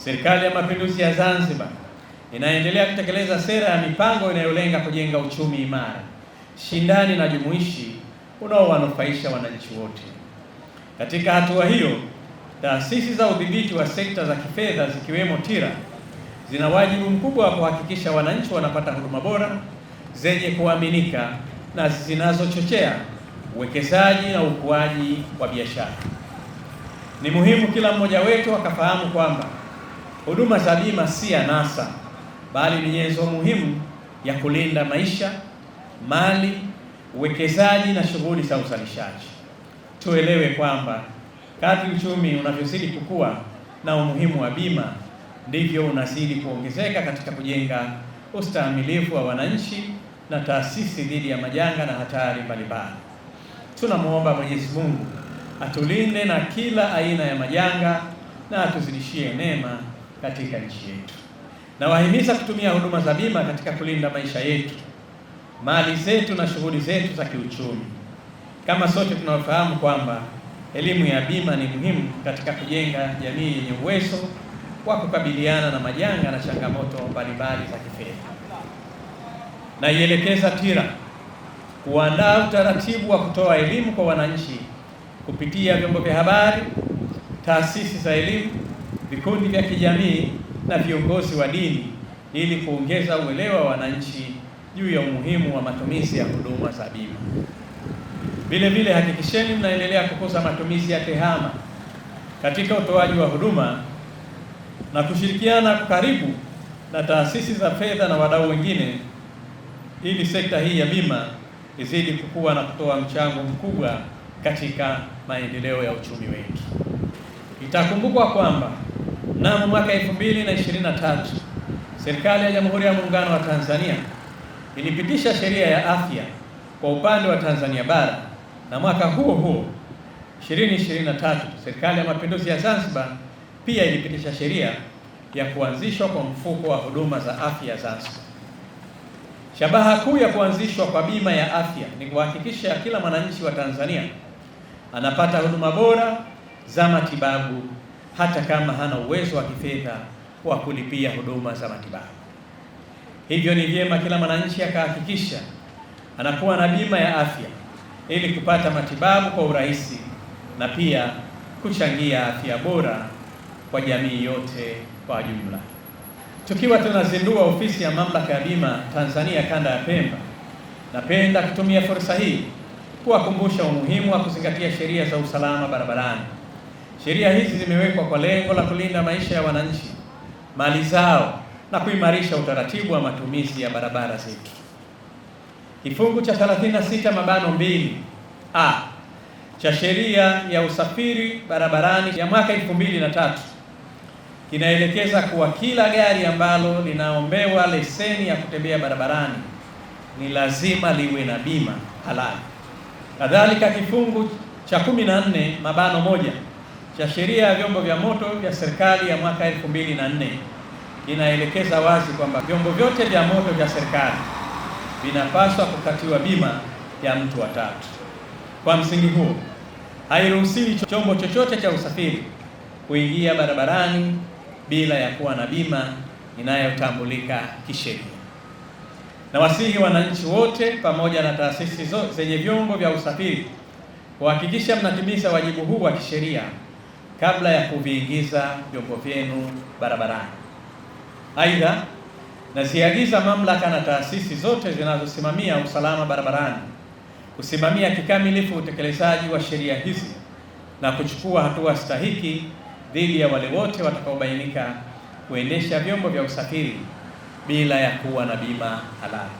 Serikali ya Mapinduzi ya Zanzibar inaendelea kutekeleza sera ya mipango inayolenga kujenga uchumi imara, shindani na jumuishi unaowanufaisha wananchi wote. Katika hatua hiyo, taasisi za udhibiti wa sekta za kifedha zikiwemo TIRA zina wajibu mkubwa wa kuhakikisha wananchi wanapata huduma bora, zenye kuaminika na zinazochochea uwekezaji na ukuaji wa biashara. Ni muhimu kila mmoja wetu akafahamu kwamba huduma za bima si anasa, bali ni nyenzo muhimu ya kulinda maisha, mali, uwekezaji na shughuli za uzalishaji. Tuelewe kwamba kadri uchumi unavyozidi kukua na umuhimu wa bima ndivyo unazidi kuongezeka katika kujenga ustahimilivu wa wananchi na taasisi dhidi ya majanga na hatari mbalimbali. Tunamwomba Mwenyezi Mungu atulinde na kila aina ya majanga na atuzidishie neema katika nchi yetu. Nawahimiza kutumia huduma za bima katika kulinda maisha yetu, mali zetu na shughuli zetu za kiuchumi. Kama sote tunafahamu kwamba elimu ya bima ni muhimu katika kujenga jamii yenye uwezo wa kukabiliana na majanga na changamoto mbalimbali za kifedha. Naielekeza TIRA kuandaa utaratibu wa kutoa elimu kwa wananchi kupitia vyombo vya habari, taasisi za elimu, vikundi vya kijamii na viongozi wa dini ili kuongeza uelewa wa wananchi juu ya umuhimu wa matumizi ya huduma za bima. Vile vile hakikisheni mnaendelea kukuza matumizi ya TEHAMA katika utoaji wa huduma na kushirikiana karibu na taasisi za fedha na wadau wengine ili sekta hii ya bima izidi kukua na kutoa mchango mkubwa katika maendeleo ya uchumi wetu. Itakumbukwa kwamba mnamo mwaka 2023 serikali ya Jamhuri ya Muungano wa Tanzania ilipitisha sheria ya afya kwa upande wa Tanzania bara, na mwaka huo huo 2023 serikali ya Mapinduzi ya Zanzibar pia ilipitisha sheria ya kuanzishwa kwa mfuko wa huduma za afya Zanzibar. Shabaha kuu ya kuanzishwa kwa bima ya afya ni kuhakikisha kila mwananchi wa Tanzania anapata huduma bora za matibabu hata kama hana uwezo wa kifedha wa kulipia huduma za matibabu. Hivyo ni vyema kila mwananchi akahakikisha anakuwa na bima ya afya ili kupata matibabu kwa urahisi na pia kuchangia afya bora kwa jamii yote kwa jumla. Tukiwa tunazindua ofisi ya Mamlaka ya Bima Tanzania Kanda ya Pemba, napenda kutumia fursa hii kuwakumbusha umuhimu wa kuzingatia sheria za usalama barabarani. Sheria hizi zimewekwa kwa lengo la kulinda maisha ya wananchi, mali zao na kuimarisha utaratibu wa matumizi ya barabara zetu. Kifungu cha 36(2)(a) cha sheria ya usafiri barabarani ya mwaka 2003 kinaelekeza kuwa kila gari ambalo linaombewa leseni ya kutembea barabarani ni lazima liwe na bima halali. Kadhalika, kifungu cha 14(1) cha sheria ya vyombo vya moto vya serikali ya mwaka 2004 kinaelekeza wazi kwamba vyombo vyote vya moto vya serikali vinapaswa kukatiwa bima ya mtu wa tatu. Kwa msingi huo, hairuhusiwi chombo chochote cha usafiri kuingia barabarani bila ya kuwa na bima inayotambulika kisheria. Na wasihi wananchi wote pamoja na taasisi zote zenye vyombo vya usafiri kuhakikisha mnatimiza wajibu huu wa kisheria kabla ya kuviingiza vyombo vyenu barabarani. Aidha, naziagiza mamlaka na taasisi zote zinazosimamia usalama barabarani kusimamia kikamilifu utekelezaji wa sheria hizi na kuchukua hatua stahiki dhidi ya wale wote watakaobainika kuendesha vyombo vya usafiri bila ya kuwa na bima halali.